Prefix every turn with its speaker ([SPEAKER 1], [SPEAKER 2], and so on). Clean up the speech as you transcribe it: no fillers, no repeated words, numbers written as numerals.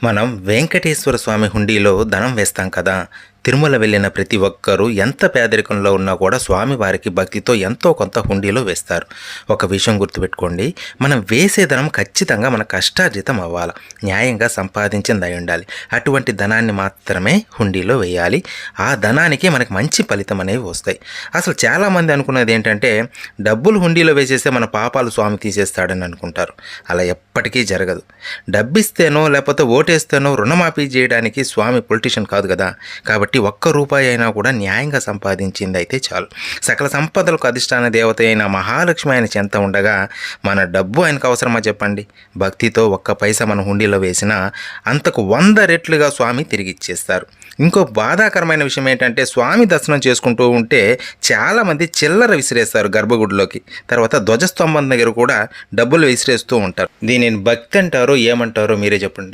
[SPEAKER 1] మనం వెంకటేశ్వర స్వామి హుండీలో ధనం వేస్తాం కదా. తిరుమల వెళ్ళిన ప్రతి ఒక్కరూ ఎంత పేదరికంలో ఉన్నా కూడా స్వామివారికి భక్తితో ఎంతో కొంత హుండీలో వేస్తారు. ఒక విషయం గుర్తుపెట్టుకోండి, మనం వేసే ధనం ఖచ్చితంగా మన కష్టార్జితం అవ్వాలి, న్యాయంగా సంపాదించింది అయి ఉండాలి. అటువంటి ధనాన్ని మాత్రమే హుండీలో వేయాలి. ఆ ధనానికి మనకి మంచి ఫలితం అనేవి వస్తాయి. అసలు చాలామంది అనుకున్నది ఏంటంటే, డబ్బులు హుండీలో వేసేస్తే మన పాపాలు స్వామి తీసేస్తాడని అనుకుంటారు. అలా ఎప్పటికీ జరగదు. డబ్బిస్తేనో లేకపోతే ఓటేస్తేనో రుణమాఫీ చేయడానికి స్వామి పొలిటీషియన్ కాదు కదా. కాబట్టి ఒక్క రూపాయి అయినా కూడా న్యాయంగా సంపాదించింది అయితే చాలు. సకల సంపదలకు అధిష్టాన దేవత అయిన మహాలక్ష్మి ఆయన చెంత ఉండగా మన డబ్బు ఆయనకు అవసరమా చెప్పండి. భక్తితో ఒక్క పైసా మన హుండీలో వేసినా అంతకు 100 రెట్లుగా స్వామి తిరిగి ఇచ్చేస్తారు. ఇంకో బాధాకరమైన విషయం ఏంటంటే, స్వామి దర్శనం చేసుకుంటూ ఉంటే చాలామంది చిల్లర విసిరేస్తారు గర్భగుడిలోకి. తర్వాత ధ్వజస్తంభం దగ్గర కూడా డబ్బులు విసిరేస్తూ ఉంటారు. దీనిని భక్తి అంటారో ఏమంటారో మీరే చెప్పండి.